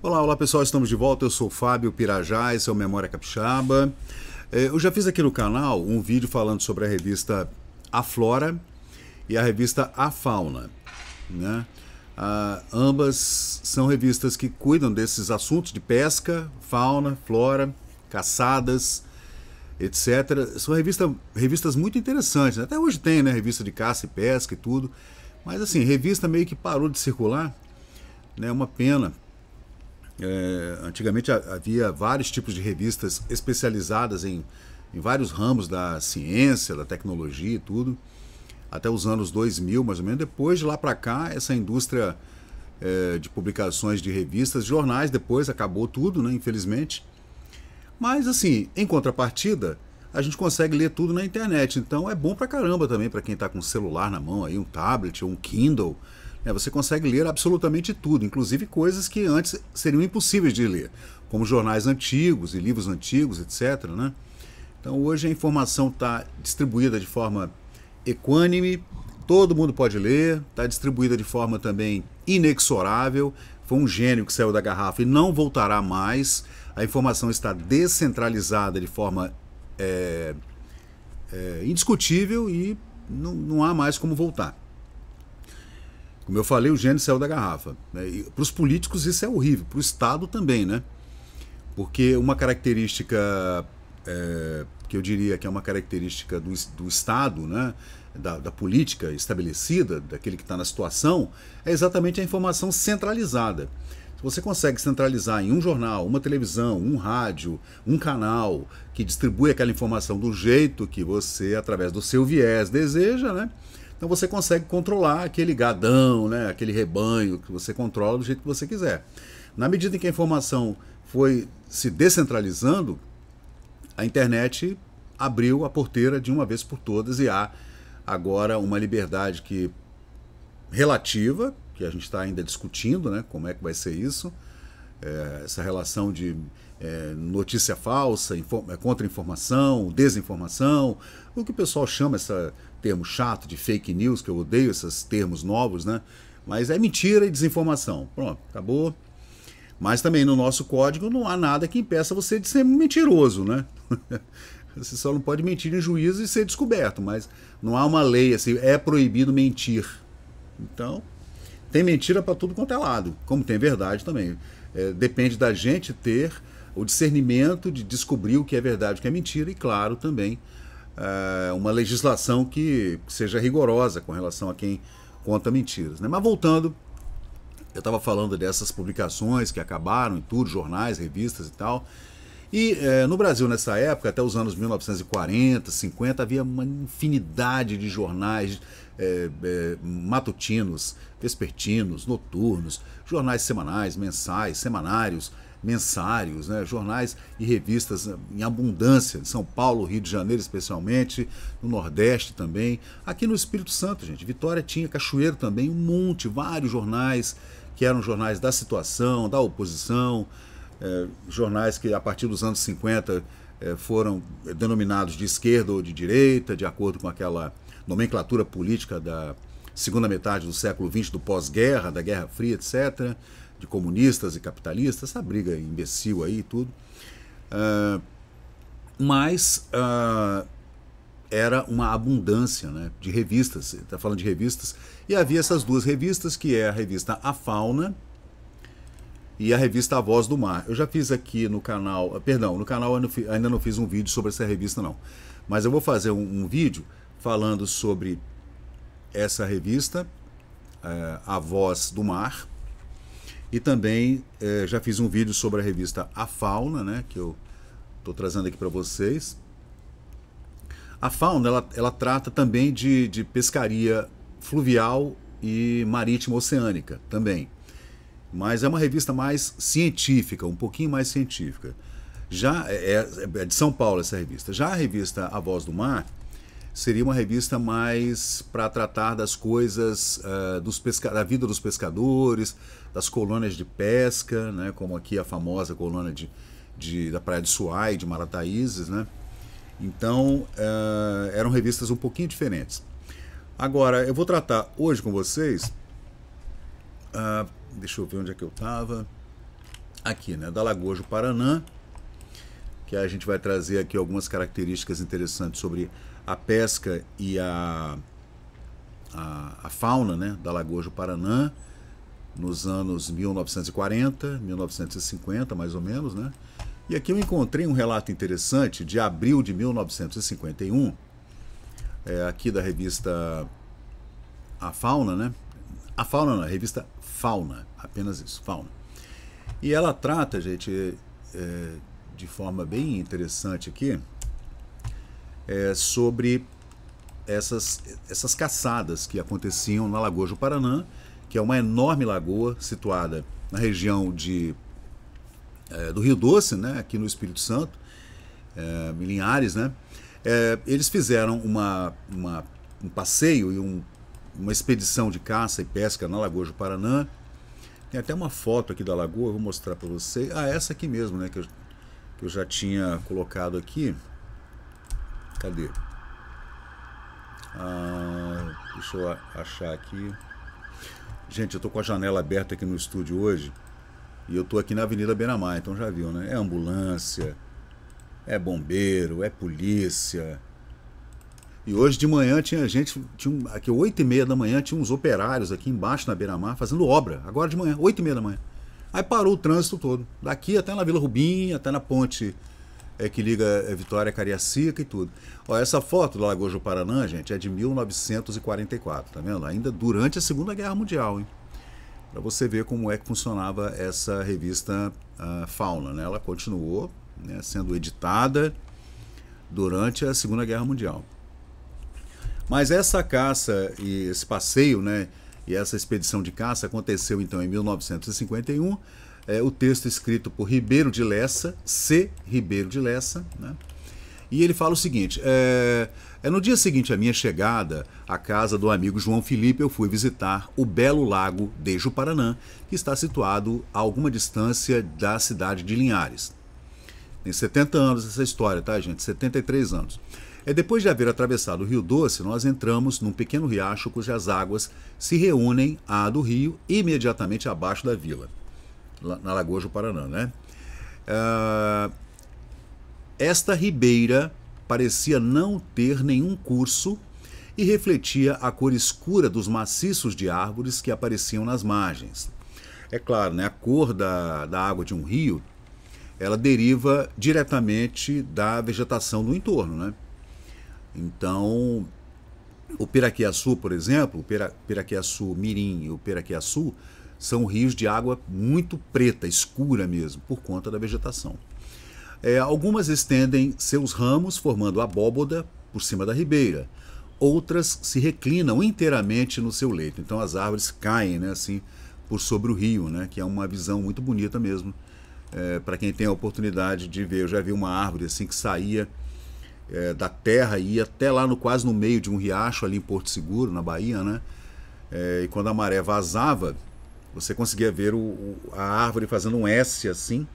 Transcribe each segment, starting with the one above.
Olá, olá pessoal, estamos de volta. Eu sou o Fábio Pirajá, esse é o Memória Capixaba. Eu já fiz aqui no canal um vídeo falando sobre a revista A Flora e a revista A Fauna, né? Ambas são revistas que cuidam desses assuntos de pesca, fauna, flora, caçadas, etc. São revistas muito interessantes, né? Até hoje tem, né? Revista de caça e pesca e tudo. Mas assim, revista meio que parou de circular, né? Uma pena. Antigamente havia vários tipos de revistas especializadas em vários ramos da ciência, da tecnologia e tudo, até os anos 2000 mais ou menos. Depois de lá para cá, essa indústria de publicações de revistas, jornais, depois acabou tudo, né, infelizmente. Mas assim, em contrapartida, a gente consegue ler tudo na internet, então é bom pra caramba também para quem está com um celular na mão, aí, um tablet ou um Kindle. Você consegue ler absolutamente tudo, inclusive coisas que antes seriam impossíveis de ler, como jornais antigos e livros antigos, etc. Né? Então hoje a informação está distribuída de forma equânime, todo mundo pode ler, está distribuída de forma também inexorável. Foi um gênio que saiu da garrafa e não voltará mais. A informação está descentralizada de forma indiscutível e não há mais como voltar. Como eu falei, o gênio saiu da garrafa. Para os políticos isso é horrível, para o Estado também, né? Porque uma característica que eu diria que é uma característica do Estado, né? Da política estabelecida, daquele que está na situação, é exatamente a informação centralizada. Se você consegue centralizar em um jornal, uma televisão, um rádio, um canal que distribui aquela informação do jeito que você, através do seu viés, deseja, né? Então você consegue controlar aquele gadão, né, aquele rebanho que você controla do jeito que você quiser. Na medida em que a informação foi se descentralizando, a internet abriu a porteira de uma vez por todas e há agora uma liberdade relativa, que a gente está ainda discutindo, né, como é que vai ser isso, essa relação de notícia falsa, contra-informação, desinformação, o que o pessoal chama esse termo chato de fake news, que eu odeio esses termos novos, né? Mas é mentira e desinformação. Pronto, acabou. Mas também no nosso código não há nada que impeça você de ser mentiroso, né? Você só não pode mentir em juízo e ser descoberto, mas não há uma lei assim, é proibido mentir. Então, tem mentira para tudo quanto é lado, como tem verdade também. Depende da gente ter o discernimento de descobrir o que é verdade e o que é mentira e, claro, também uma legislação que seja rigorosa com relação a quem conta mentiras, né? Mas voltando, eu estava falando dessas publicações que acabaram e tudo, jornais, revistas e tal. E no Brasil, nessa época, até os anos 1940, 50, havia uma infinidade de jornais matutinos, vespertinos, noturnos, jornais semanais, mensais, semanários, mensários, né, jornais e revistas em abundância, em São Paulo, Rio de Janeiro especialmente, no Nordeste também. Aqui no Espírito Santo, gente, Vitória tinha, Cachoeiro também, um monte, vários jornais que eram jornais da situação, da oposição, jornais que a partir dos anos 50 foram denominados de esquerda ou de direita, de acordo com aquela nomenclatura política da segunda metade do século XX, do pós-guerra, da Guerra Fria, etc., de comunistas e capitalistas, essa briga imbecil aí e tudo. Mas era uma abundância, né, de revistas, está falando de revistas, e havia essas duas revistas, que é a revista A Fauna e a revista A Voz do Mar. Eu já fiz aqui no canal, perdão, no canal ainda não fiz um vídeo sobre essa revista não, mas eu vou fazer um vídeo falando sobre essa revista, A Voz do Mar, e também já fiz um vídeo sobre a revista A Fauna, né, que eu estou trazendo aqui para vocês. A Fauna ela trata também de pescaria fluvial e marítima oceânica também. Mas é uma revista mais científica, um pouquinho mais científica. Já é de São Paulo essa revista. Já a revista A Voz do Mar seria uma revista mais para tratar das coisas da vida dos pescadores, das colônias de pesca, né, como aqui a famosa colônia da Praia de Suai, de Marataízes, né? Então eram revistas um pouquinho diferentes. Agora, eu vou tratar hoje com vocês, deixa eu ver onde é que eu estava. aqui, né, da Lagoa do Paranã, que a gente vai trazer aqui algumas características interessantes sobre a pesca e a fauna, né, da Lagoa do Paranã, nos anos 1940, 1950, mais ou menos, né? E aqui eu encontrei um relato interessante de abril de 1951, aqui da revista A Fauna, né? A Fauna não, a revista Fauna, apenas isso, Fauna. E ela trata, gente, de forma bem interessante aqui, sobre essas caçadas que aconteciam na Lagoa do Paranã, que é uma enorme lagoa situada na região do Rio Doce, né, aqui no Espírito Santo, em Linhares, né. Eles fizeram um passeio e uma expedição de caça e pesca na Lagoa do Paranã. Tem até uma foto aqui da lagoa, eu vou mostrar para vocês. Essa aqui mesmo, né, que eu já tinha colocado aqui. Cadê? Deixa eu achar aqui. Gente, eu tô com a janela aberta aqui no estúdio hoje e eu tô aqui na Avenida Beira-Mar, então já viu, né? É ambulância, é bombeiro, é polícia. E hoje de manhã tinha gente, aqui 8h30 da manhã, tinha uns operários aqui embaixo na Beira-Mar fazendo obra, agora de manhã, 8h30 da manhã. Aí parou o trânsito todo, daqui até na Vila Rubim, até na ponte que liga Vitória a Cariacica e tudo. Ó, essa foto do Lagoa do Paranã, gente, é de 1944, tá vendo? Ainda durante a Segunda Guerra Mundial, hein? Para você ver como é que funcionava essa revista Fauna, né? Ela continuou, né, sendo editada durante a Segunda Guerra Mundial. Mas essa caça e esse passeio, né, e essa expedição de caça aconteceu então em 1951. O texto escrito por Ribeiro de Lessa, C. Ribeiro de Lessa, né? E ele fala o seguinte: no dia seguinte à minha chegada à casa do amigo João Felipe, eu fui visitar o belo lago de Juparanã, que está situado a alguma distância da cidade de Linhares. Tem 70 anos essa história, tá, gente? 73 anos. Depois de haver atravessado o Rio Doce, nós entramos num pequeno riacho cujas águas se reúnem à do rio imediatamente abaixo da vila, na Lagoa do Paranã, né? Esta ribeira parecia não ter nenhum curso e refletia a cor escura dos maciços de árvores que apareciam nas margens. É claro, né, a cor da água de um rio, ela deriva diretamente da vegetação do entorno, né? Então, o Piraquiaçu, por exemplo, o Piraquiaçu Mirim e o Piraquiaçu são rios de água muito preta, escura mesmo, por conta da vegetação. Algumas estendem seus ramos formando abóboda por cima da ribeira. Outras se reclinam inteiramente no seu leito. Então as árvores caem, né, assim, por sobre o rio, né, que é uma visão muito bonita mesmo. Para quem tem a oportunidade de ver, eu já vi uma árvore assim que saía da terra e ia até lá quase no meio de um riacho ali em Porto Seguro, na Bahia, né? E quando a maré vazava, você conseguia ver a árvore fazendo um S assim,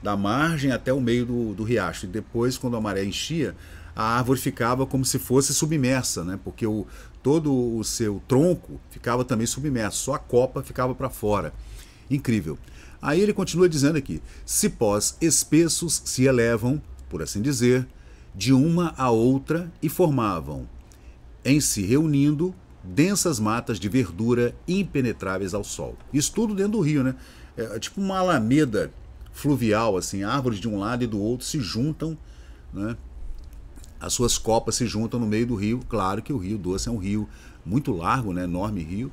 da margem até o meio do riacho. E depois, quando a maré enchia, a árvore ficava como se fosse submersa, né? Porque todo o seu tronco ficava também submerso, só a copa ficava para fora. Incrível. Aí ele continua dizendo aqui: cipós espessos se elevam, por assim dizer, de uma a outra e formavam, em se reunindo, densas matas de verdura impenetráveis ao sol. Isso tudo dentro do rio, né? É tipo uma alameda fluvial, assim, árvores de um lado e do outro se juntam, né? As suas copas se juntam no meio do rio. Claro que o Rio Doce é um rio muito largo, né? Enorme rio,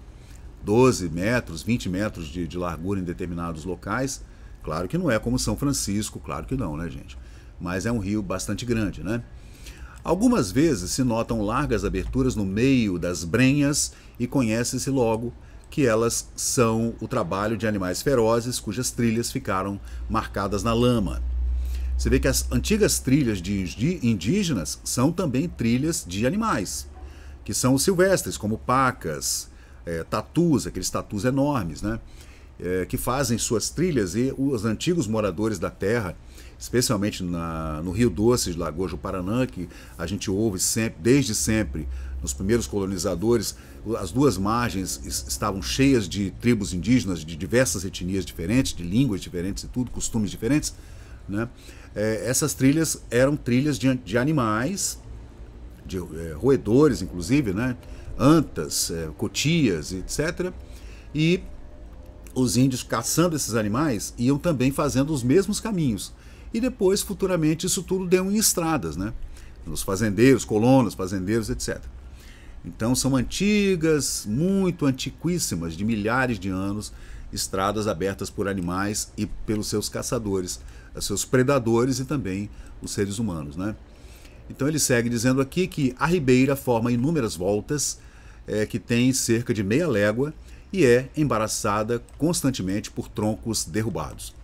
12 metros, 20 metros de largura em determinados locais. Claro que não é como São Francisco, claro que não, né, gente? Mas é um rio bastante grande, né? Algumas vezes se notam largas aberturas no meio das brenhas e conhece-se logo que elas são o trabalho de animais ferozes cujas trilhas ficaram marcadas na lama. Você vê que as antigas trilhas de indígenas são também trilhas de animais, que são silvestres, como pacas, tatus, aqueles tatus enormes, né? que fazem suas trilhas, e os antigos moradores da terra, especialmente no Rio Doce de Lagoa do Paraná, que a gente ouve sempre, desde sempre, nos primeiros colonizadores, as duas margens estavam cheias de tribos indígenas de diversas etnias diferentes, de línguas diferentes e tudo, costumes diferentes, né? Essas trilhas eram trilhas de animais, de roedores, inclusive, né? Antas, cotias, etc. E os índios, caçando esses animais, iam também fazendo os mesmos caminhos. E depois, futuramente, isso tudo deu em estradas, né? Os fazendeiros, colonos, fazendeiros, etc. Então são antigas, muito antiquíssimas, de milhares de anos, estradas abertas por animais e pelos seus caçadores, seus predadores e também os seres humanos, né? Então ele segue dizendo aqui que a ribeira forma inúmeras voltas, que tem cerca de meia légua e é embaraçada constantemente por troncos derrubados.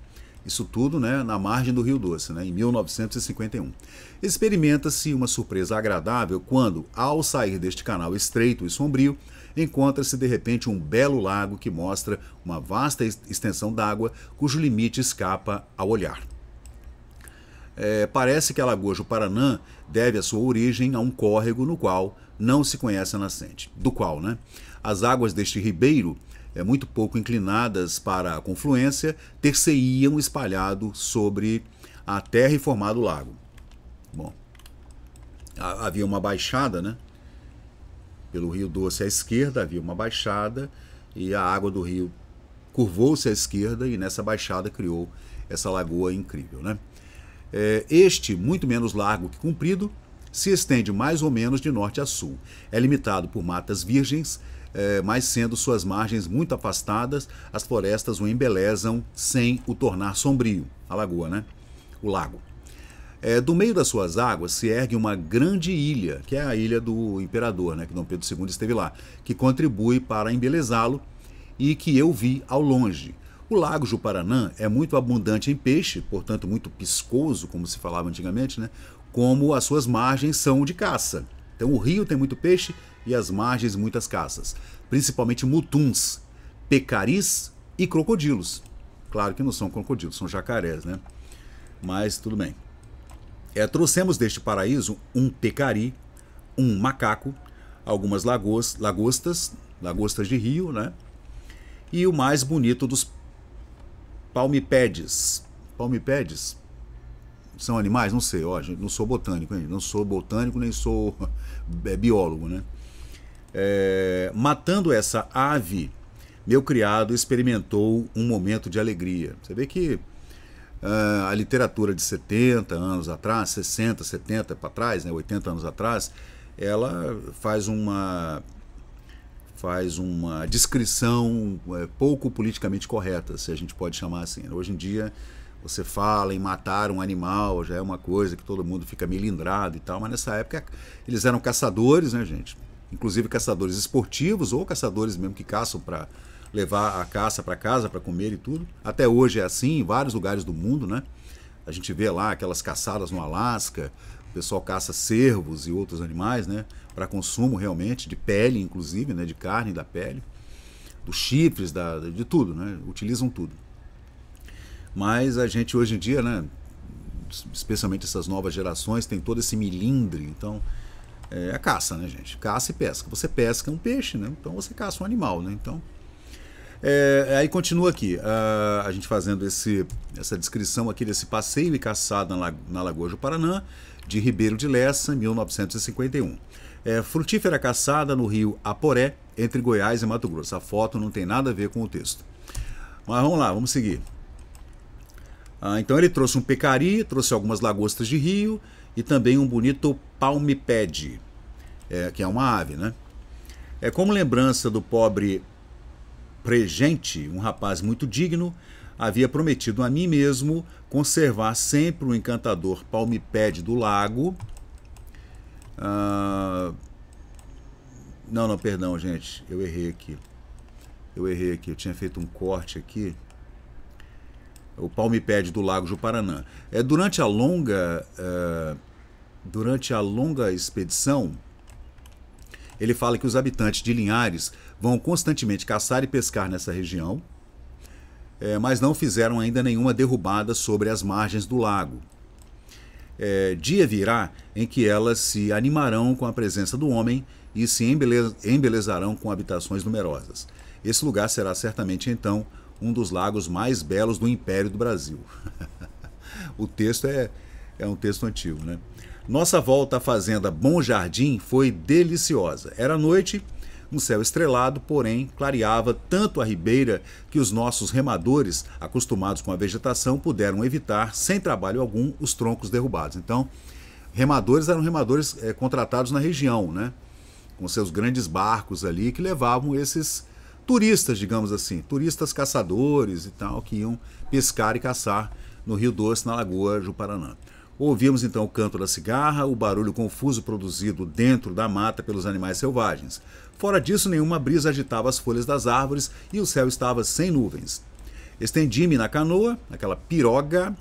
Isso tudo, né, na margem do Rio Doce, né, em 1951. Experimenta-se uma surpresa agradável quando, ao sair deste canal estreito e sombrio, encontra-se de repente um belo lago que mostra uma vasta extensão d'água cujo limite escapa ao olhar. Parece que a Lagoa do Paraná deve a sua origem a um córrego no qual não se conhece a nascente, do qual, né, as águas deste ribeiro, muito pouco inclinadas para a confluência, ter-se-iam espalhado sobre a terra e formado o lago. Bom, havia uma baixada, né? Pelo Rio Doce à esquerda havia uma baixada e a água do rio curvou-se à esquerda e nessa baixada criou essa lagoa incrível, né? Este, muito menos largo que comprido, se estende mais ou menos de norte a sul. É limitado por matas virgens, mas sendo suas margens muito afastadas, as florestas o embelezam sem o tornar sombrio, a lagoa, né? O lago. Do meio das suas águas se ergue uma grande ilha, que é a ilha do imperador, né, que Dom Pedro II esteve lá, que contribui para embelezá-lo e que eu vi ao longe. O Lago Juparanã é muito abundante em peixe, portanto muito piscoso, como se falava antigamente, né, como as suas margens são de caça. Então o rio tem muito peixe e as margens muitas caças, principalmente mutuns, pecaris e crocodilos. Claro que não são crocodilos, são jacarés, né? Mas tudo bem. Trouxemos deste paraíso um pecari, um macaco, algumas lagostas de rio, né? E o mais bonito dos palmipédes. Palmipédes são animais? Não sei, ó, não sou botânico, hein? Não sou botânico, nem sou biólogo, né? Matando essa ave, meu criado experimentou um momento de alegria. Você vê que a literatura de 70 anos atrás, 60, 70 para trás, né, 80 anos atrás, ela faz uma descrição pouco politicamente correta, se a gente pode chamar assim. Hoje em dia, você fala em matar um animal, já é uma coisa que todo mundo fica melindrado e tal, mas nessa época eles eram caçadores, né, gente? Inclusive caçadores esportivos ou caçadores mesmo que caçam para levar a caça para casa, para comer e tudo. Até hoje é assim em vários lugares do mundo, né? A gente vê lá aquelas caçadas no Alasca, o pessoal caça cervos e outros animais, né? Para consumo realmente, de pele inclusive, né? De carne da pele, dos chifres, de tudo, né? Utilizam tudo. Mas a gente hoje em dia, né? Especialmente essas novas gerações, tem todo esse milindre, então é a caça, né, gente? Caça e pesca. Você pesca um peixe, né? Então você caça um animal, né? Então aí continua aqui, a gente fazendo essa descrição aqui desse passeio e caçada na Lagoa do Paraná, de Ribeiro de Lessa, 1951. Frutífera caçada no rio Aporé, entre Goiás e Mato Grosso. A foto não tem nada a ver com o texto. Mas vamos lá, vamos seguir. Então ele trouxe um pecari, trouxe algumas lagostas de rio e também um bonito palmipede, que é uma ave, né? Como lembrança do pobre Pregente, um rapaz muito digno, havia prometido a mim mesmo conservar sempre o encantador palmipede do lago. Não, perdão, gente, eu errei aqui. Eu tinha feito um corte aqui. O palmipede do Lago Juparanã. Durante a longa expedição, ele fala que os habitantes de Linhares vão constantemente caçar e pescar nessa região. mas não fizeram ainda nenhuma derrubada sobre as margens do lago. Dia virá em que elas se animarão com a presença do homem e se embelezarão com habitações numerosas. Esse lugar será certamente, então, um dos lagos mais belos do Império do Brasil. O texto é um texto antigo, né? Nossa volta à fazenda Bom Jardim foi deliciosa. Era noite, um céu estrelado, porém clareava tanto a ribeira que os nossos remadores, acostumados com a vegetação, puderam evitar, sem trabalho algum, os troncos derrubados. Então, remadores eram remadores contratados na região, né? Com seus grandes barcos ali, que levavam esses turistas, digamos assim, turistas caçadores e tal, que iam pescar e caçar no Rio Doce, na Lagoa Juparanã. Ouvimos então o canto da cigarra, o barulho confuso produzido dentro da mata pelos animais selvagens. Fora disso, nenhuma brisa agitava as folhas das árvores e o céu estava sem nuvens. Estendi-me na canoa, naquela piroga,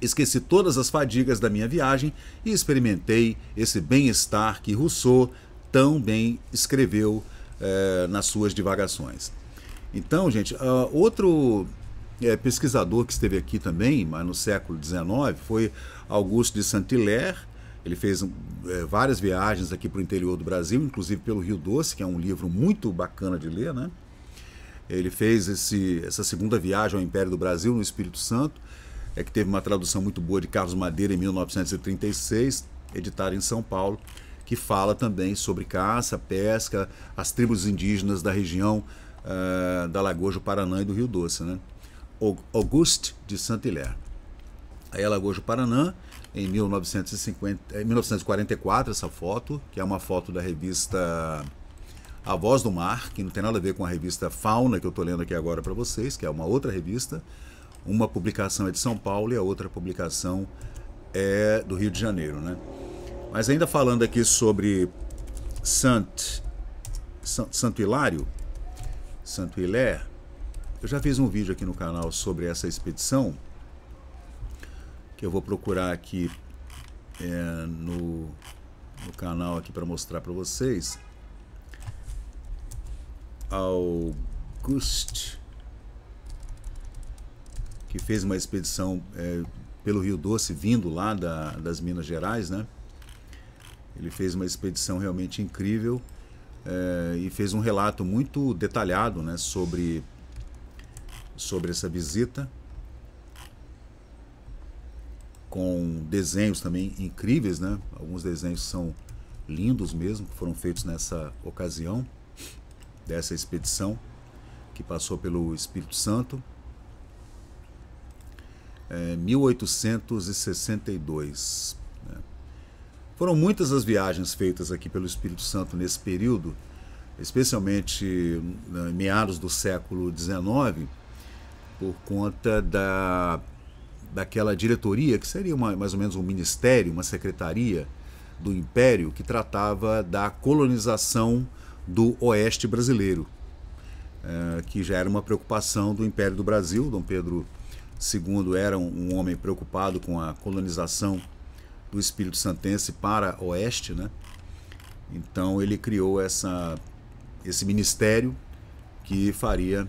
esqueci todas as fadigas da minha viagem e experimentei esse bem-estar que Rousseau tão bem escreveu nas suas divagações. Então, gente, outro pesquisador que esteve aqui também, mas no século XIX, foi Auguste de Saint-Hilaire. Ele fez várias viagens aqui para o interior do Brasil, inclusive pelo Rio Doce, que é um livro muito bacana de ler, né? Ele fez essa segunda viagem ao Império do Brasil, no Espírito Santo, que teve uma tradução muito boa de Carlos Madeira em 1936, editada em São Paulo, que fala também sobre caça, pesca, as tribos indígenas da região da Lagoa Juparanã e do Rio Doce, né? Auguste de Saint-Hilaire. Aí a Lagoa Juparanã, em 1944, essa foto, que é uma foto da revista A Voz do Mar, que não tem nada a ver com a revista Fauna, que eu estou lendo aqui agora para vocês, que é uma outra revista. Uma publicação é de São Paulo e a outra publicação é do Rio de Janeiro, né? Mas ainda falando aqui sobre Saint-Hilaire, eu já fiz um vídeo aqui no canal sobre essa expedição, que eu vou procurar aqui no canal aqui para mostrar para vocês. Auguste, que fez uma expedição pelo Rio Doce, vindo lá das Minas Gerais, né? Ele fez uma expedição realmente incrível e fez um relato muito detalhado, né, sobre essa visita, com desenhos também incríveis, né? Alguns desenhos são lindos mesmo, que foram feitos nessa ocasião dessa expedição que passou pelo Espírito Santo. 1862. Né? Foram muitas as viagens feitas aqui pelo Espírito Santo nesse período, especialmente em meados do século XIX, por conta daquela diretoria, que seria mais ou menos um ministério, uma secretaria do Império, que tratava da colonização do Oeste brasileiro, que já era uma preocupação do Império do Brasil. Dom Pedro II era um homem preocupado com a colonização do Espírito Santense para o Oeste, né? Então ele criou esse ministério que faria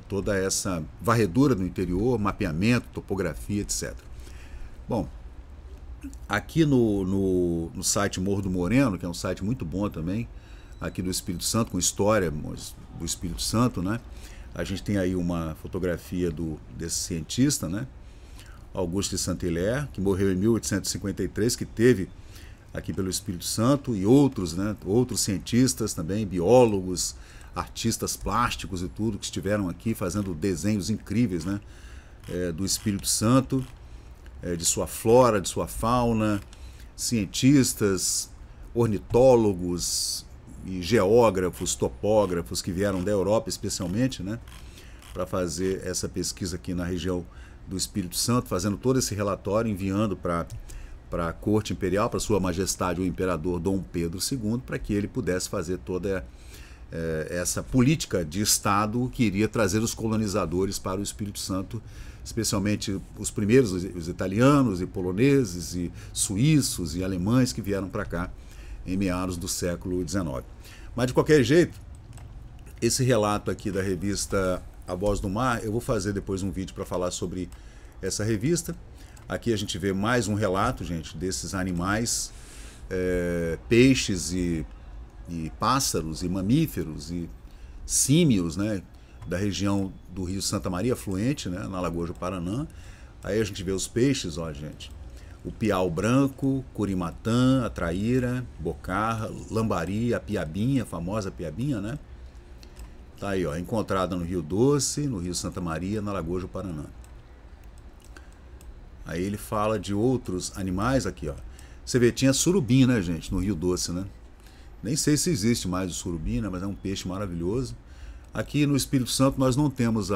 toda essa varredura no interior, mapeamento, topografia, etc. Bom, aqui no site Morro do Moreno, que é um site muito bom também, aqui do Espírito Santo, com história do Espírito Santo, né? A gente tem aí uma fotografia desse cientista, né? Auguste de Saint-Hilaire, que morreu em 1853, que teve aqui pelo Espírito Santo, e outros, né? Outros cientistas também, biólogos, artistas plásticos e tudo, que estiveram aqui fazendo desenhos incríveis, né? Do Espírito Santo, de sua flora, de sua fauna, cientistas, ornitólogos e geógrafos, topógrafos que vieram da Europa especialmente, né, para fazer essa pesquisa aqui na região do Espírito Santo, fazendo todo esse relatório, enviando para a corte imperial, para sua majestade o imperador Dom Pedro II, para que ele pudesse fazer toda essa política de Estado que iria trazer os colonizadores para o Espírito Santo, especialmente os primeiros, os italianos e poloneses e suíços e alemães que vieram para cá em meados do século XIX. Mas, de qualquer jeito, esse relato aqui da revista A Voz do Mar. Eu vou fazer depois um vídeo para falar sobre essa revista. Aqui a gente vê mais um relato, gente, desses animais, peixes e pássaros e mamíferos e símios, né, da região do Rio Santa Maria, afluente, né, na Lagoa do Paranã. Aí a gente vê os peixes, ó, gente. O piau branco, curimatã, a traíra, bocarra, lambari, a piabinha, a famosa piabinha, né? Tá aí, ó, encontrada no Rio Doce, no Rio Santa Maria, na Lagoa do Paranã. Aí ele fala de outros animais aqui, ó. Você vê, tinha surubim, né, gente, no Rio Doce, né? Nem sei se existe mais o surubim, né, mas é um peixe maravilhoso. Aqui no Espírito Santo nós não temos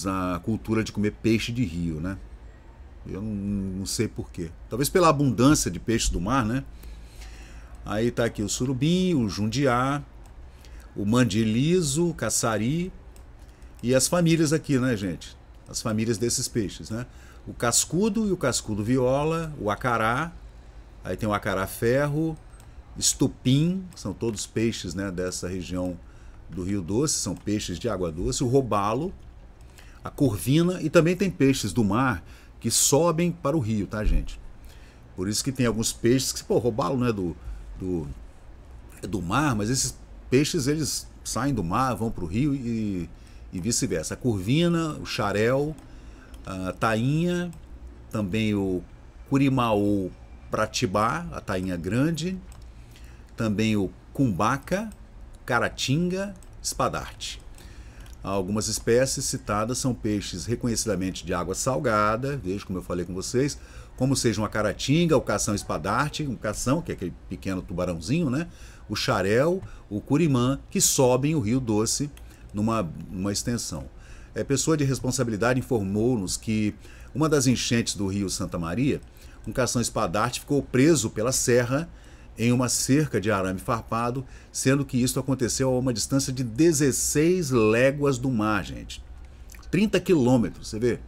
a cultura de comer peixe de rio, né? Eu não sei porquê. Talvez pela abundância de peixes do mar, né? Aí tá aqui o surubim, o jundiá, o mandiliso, o caçari e as famílias aqui, né, gente? As famílias desses peixes, né? O cascudo e o cascudo viola, o acará, aí tem o acará ferro, estupim, são todos peixes, né, dessa região do Rio Doce, são peixes de água doce, o robalo, a corvina, e também tem peixes do mar que sobem para o rio, tá, gente? Por isso que tem alguns peixes que, pô, robalo não é do mar, mas esses peixes, eles saem do mar, vão para o rio e vice-versa. A corvina, o xarel, a tainha, também o curimaú pratibá, a tainha grande, também o cumbaca, caratinga, espadarte. Algumas espécies citadas são peixes reconhecidamente de água salgada, veja como eu falei com vocês, como sejam a caratinga, o cação espadarte, um cação, que é aquele pequeno tubarãozinho, né? O xarel, o curimã, que sobem o Rio Doce numa extensão. Pessoa de responsabilidade informou-nos que uma das enchentes do Rio Santa Maria, um cação espadarte ficou preso pela serra em uma cerca de arame farpado, sendo que isso aconteceu a uma distância de 16 léguas do mar, gente. 30 quilômetros, você vê?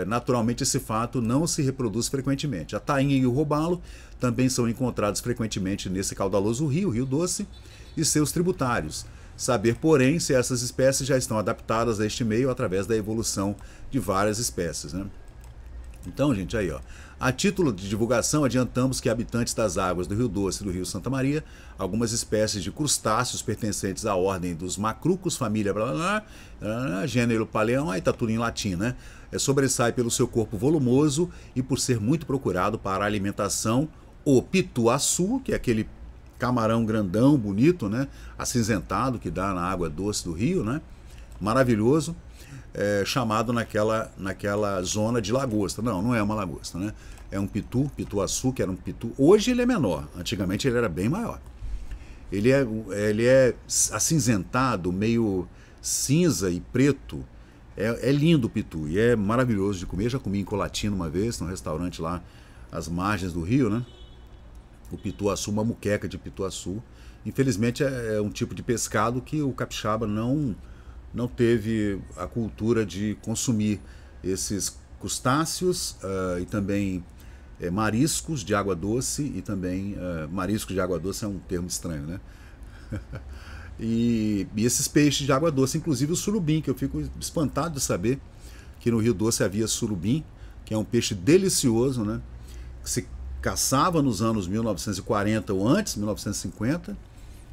Naturalmente esse fato não se reproduz frequentemente. A tainha e o robalo também são encontrados frequentemente nesse caudaloso rio, Rio Doce, e seus tributários. Saber, porém, se essas espécies já estão adaptadas a este meio através da evolução de várias espécies, né? Então, gente, aí, ó. A título de divulgação, adiantamos que habitantes das águas do Rio Doce e do Rio Santa Maria, algumas espécies de crustáceos pertencentes à ordem dos macrucos, família blá blá blá, gênero Paleão, aí tá tudo em latim, né? Sobressai pelo seu corpo volumoso e por ser muito procurado para a alimentação, o pituaçu, que é aquele camarão grandão, bonito, né? Acinzentado, que dá na água doce do rio, né? Maravilhoso. Chamado naquela zona de lagosta. Não é uma lagosta, né? É um pituaçu, que era um pitu. Hoje ele é menor, antigamente ele era bem maior. Ele é acinzentado, meio cinza e preto. É lindo o pitu e é maravilhoso de comer. Já comi em Colatina uma vez, num restaurante lá às margens do rio, né? O pituaçu, uma muqueca de pituaçu. Infelizmente é um tipo de pescado que o capixaba não teve a cultura de consumir esses crustáceos e também mariscos de água doce e também mariscos de água doce é um termo estranho, né? e esses peixes de água doce, inclusive o surubim, que eu fico espantado de saber que no Rio Doce havia surubim, que é um peixe delicioso, né? Que se caçava nos anos 1940 ou antes, 1950,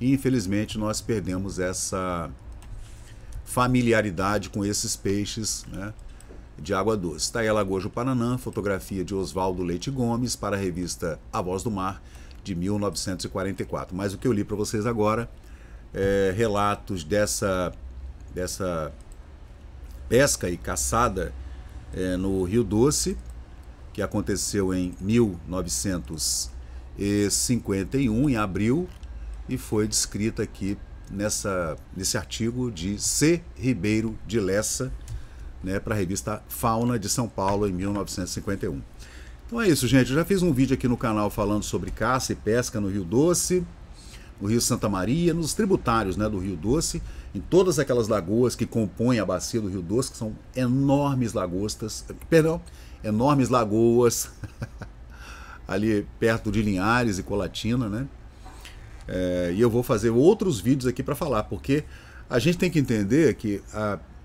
e infelizmente nós perdemos essa familiaridade com esses peixes, né, de água doce. Está aí a Lagoa do Paranã, fotografia de Oswaldo Leite Gomes para a revista A Voz do Mar, de 1944. Mas o que eu li para vocês agora relatos dessa pesca e caçada no Rio Doce, que aconteceu em 1951, em abril, e foi descrita aqui nesse artigo de C. Ribeiro de Lessa, né, para a revista Fauna de São Paulo, em 1951. Então é isso, gente. Eu já fiz um vídeo aqui no canal falando sobre caça e pesca no Rio Doce, no Rio Santa Maria, nos tributários, né, do Rio Doce, em todas aquelas lagoas que compõem a bacia do Rio Doce, que são enormes lagoas, ali perto de Linhares e Colatina, né? E eu vou fazer outros vídeos aqui para falar, porque A gente tem que entender que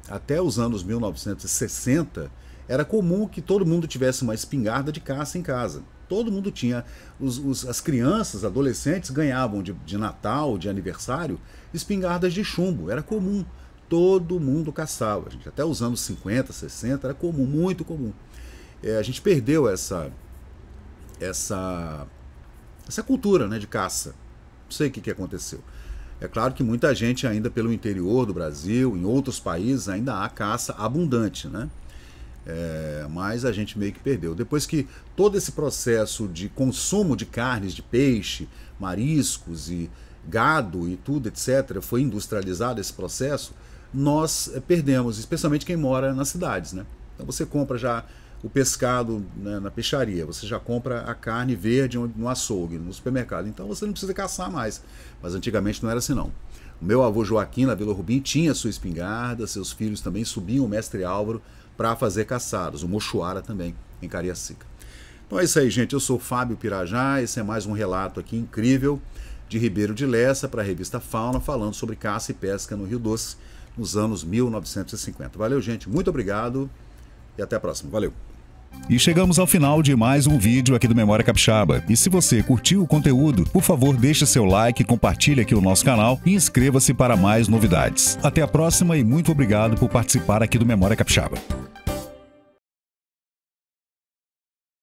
até os anos 1960 era comum que todo mundo tivesse uma espingarda de caça em casa. Todo mundo tinha. As crianças, adolescentes ganhavam de Natal, de aniversário, espingardas de chumbo. Era comum. Todo mundo caçava. Gente. Até os anos 50, 60 era comum, muito comum. A gente perdeu essa cultura, né, de caça. Não sei o que aconteceu. É claro que muita gente ainda pelo interior do Brasil, em outros países, ainda há caça abundante, né? Mas a gente meio que perdeu. Depois que todo esse processo de consumo de carnes, de peixe, mariscos e gado e tudo, etc., foi industrializado esse processo, nós perdemos, especialmente quem mora nas cidades, né? Então você compra já o pescado, né, na peixaria, você já compra a carne verde no açougue, no supermercado, então você não precisa caçar mais. Mas antigamente não era assim não. O meu avô Joaquim, na Vila Rubim, tinha sua espingarda, seus filhos também subiam o Mestre Álvaro para fazer caçadas, o Mochuara também, em Cariacica. Então é isso aí, gente, eu sou Fábio Pirajá, esse é mais um relato aqui incrível de Ribeiro de Lessa para a revista Fauna, falando sobre caça e pesca no Rio Doce, nos anos 1950. Valeu, gente, muito obrigado e até a próxima. Valeu! E chegamos ao final de mais um vídeo aqui do Memória Capixaba. E se você curtiu o conteúdo, por favor, deixe seu like, compartilhe aqui o nosso canal e inscreva-se para mais novidades. Até a próxima e muito obrigado por participar aqui do Memória Capixaba.